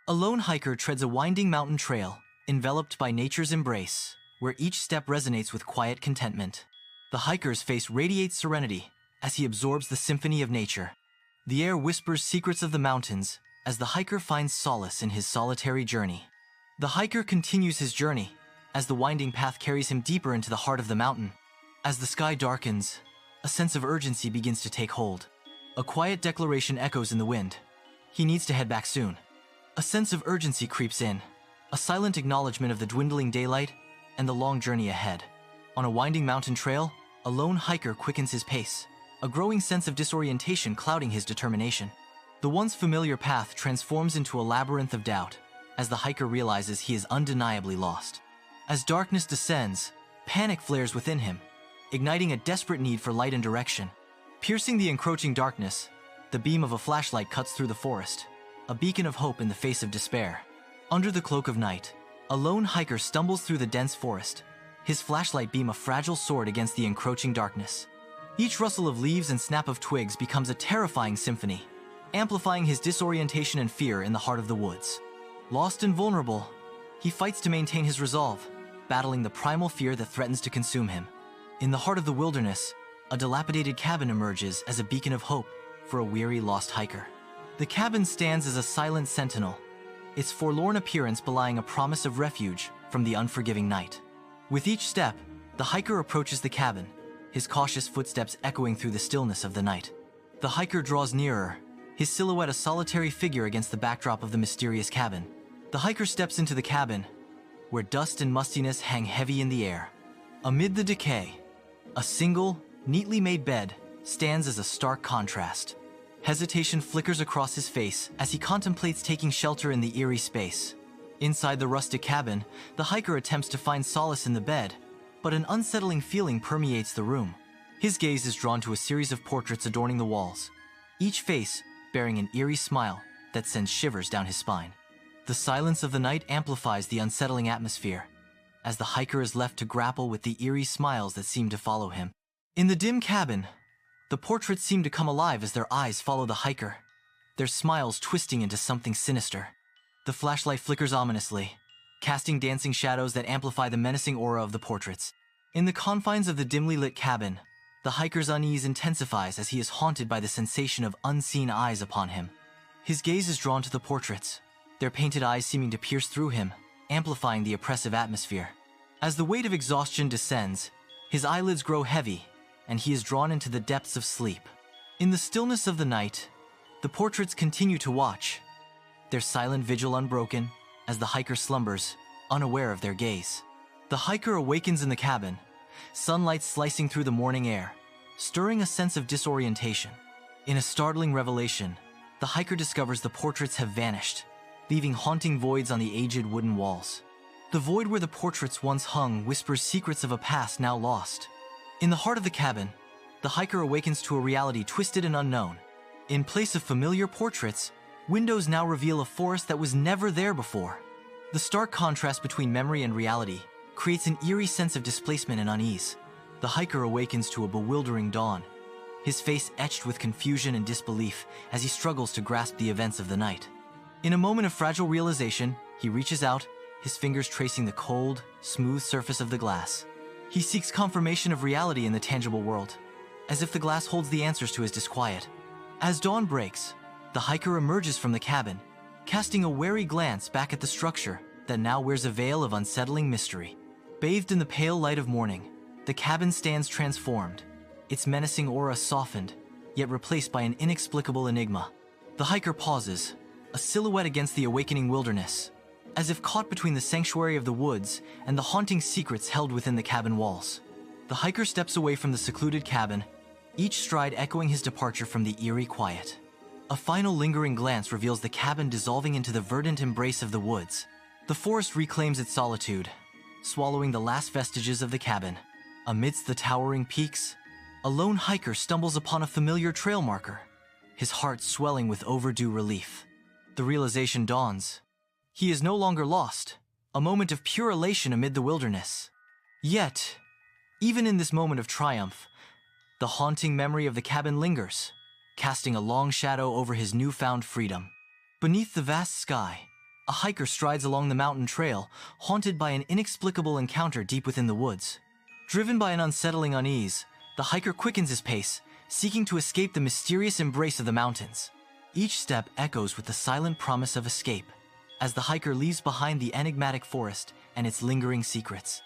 A lone hiker treads a winding mountain trail, enveloped by nature's embrace, where each step resonates with quiet contentment. The hiker's face radiates serenity as he absorbs the symphony of nature. The air whispers secrets of the mountains as the hiker finds solace in his solitary journey. The hiker continues his journey as the winding path carries him deeper into the heart of the mountain. As the sky darkens, a sense of urgency begins to take hold. A quiet declaration echoes in the wind. He needs to head back soon. A sense of urgency creeps in, a silent acknowledgement of the dwindling daylight and the long journey ahead. On a winding mountain trail, a lone hiker quickens his pace, a growing sense of disorientation clouding his determination. The once familiar path transforms into a labyrinth of doubt as the hiker realizes he is undeniably lost. As darkness descends, panic flares within him, igniting a desperate need for light and direction. Piercing the encroaching darkness, the beam of a flashlight cuts through the forest, a beacon of hope in the face of despair. Under the cloak of night, a lone hiker stumbles through the dense forest, his flashlight beam a fragile sword against the encroaching darkness. Each rustle of leaves and snap of twigs becomes a terrifying symphony, amplifying his disorientation and fear in the heart of the woods. Lost and vulnerable, he fights to maintain his resolve, battling the primal fear that threatens to consume him. In the heart of the wilderness, a dilapidated cabin emerges as a beacon of hope for a weary, lost hiker. The cabin stands as a silent sentinel, its forlorn appearance belying a promise of refuge from the unforgiving night. With each step, the hiker approaches the cabin, his cautious footsteps echoing through the stillness of the night. The hiker draws nearer, his silhouette a solitary figure against the backdrop of the mysterious cabin. The hiker steps into the cabin, where dust and mustiness hang heavy in the air. Amid the decay, a single, neatly made bed stands as a stark contrast. Hesitation flickers across his face as he contemplates taking shelter in the eerie space. Inside the rustic cabin, the hiker attempts to find solace in the bed, but an unsettling feeling permeates the room. His gaze is drawn to a series of portraits adorning the walls, each face bearing an eerie smile that sends shivers down his spine. The silence of the night amplifies the unsettling atmosphere, as the hiker is left to grapple with the eerie smiles that seem to follow him. In the dim cabin, the portraits seem to come alive as their eyes follow the hiker, their smiles twisting into something sinister. The flashlight flickers ominously, casting dancing shadows that amplify the menacing aura of the portraits. In the confines of the dimly lit cabin, the hiker's unease intensifies as he is haunted by the sensation of unseen eyes upon him. His gaze is drawn to the portraits, their painted eyes seeming to pierce through him, amplifying the oppressive atmosphere. As the weight of exhaustion descends, his eyelids grow heavy, and he is drawn into the depths of sleep. In the stillness of the night, the portraits continue to watch, their silent vigil unbroken as the hiker slumbers, unaware of their gaze. The hiker awakens in the cabin, sunlight slicing through the morning air, stirring a sense of disorientation. In a startling revelation, the hiker discovers the portraits have vanished, leaving haunting voids on the aged wooden walls. The void where the portraits once hung whispers secrets of a past now lost. In the heart of the cabin, the hiker awakens to a reality twisted and unknown. In place of familiar portraits, windows now reveal a forest that was never there before. The stark contrast between memory and reality creates an eerie sense of displacement and unease. The hiker awakens to a bewildering dawn, his face etched with confusion and disbelief as he struggles to grasp the events of the night. In a moment of fragile realization, he reaches out, his fingers tracing the cold, smooth surface of the glass. He seeks confirmation of reality in the tangible world, as if the glass holds the answers to his disquiet. As dawn breaks, the hiker emerges from the cabin, casting a wary glance back at the structure that now wears a veil of unsettling mystery. Bathed in the pale light of morning, the cabin stands transformed, its menacing aura softened, yet replaced by an inexplicable enigma. The hiker pauses, a silhouette against the awakening wilderness, as if caught between the sanctuary of the woods and the haunting secrets held within the cabin walls. The hiker steps away from the secluded cabin, each stride echoing his departure from the eerie quiet. A final lingering glance reveals the cabin dissolving into the verdant embrace of the woods. The forest reclaims its solitude, swallowing the last vestiges of the cabin. Amidst the towering peaks, a lone hiker stumbles upon a familiar trail marker, his heart swelling with overdue relief. The realization dawns. He is no longer lost, a moment of pure elation amid the wilderness. Yet, even in this moment of triumph, the haunting memory of the cabin lingers, casting a long shadow over his newfound freedom. Beneath the vast sky, A hiker strides along the mountain trail, haunted by an inexplicable encounter deep within the woods. Driven by an unsettling unease, the hiker quickens his pace, seeking to escape the mysterious embrace of the mountains. Each step echoes with the silent promise of escape, as the hiker leaves behind the enigmatic forest and its lingering secrets.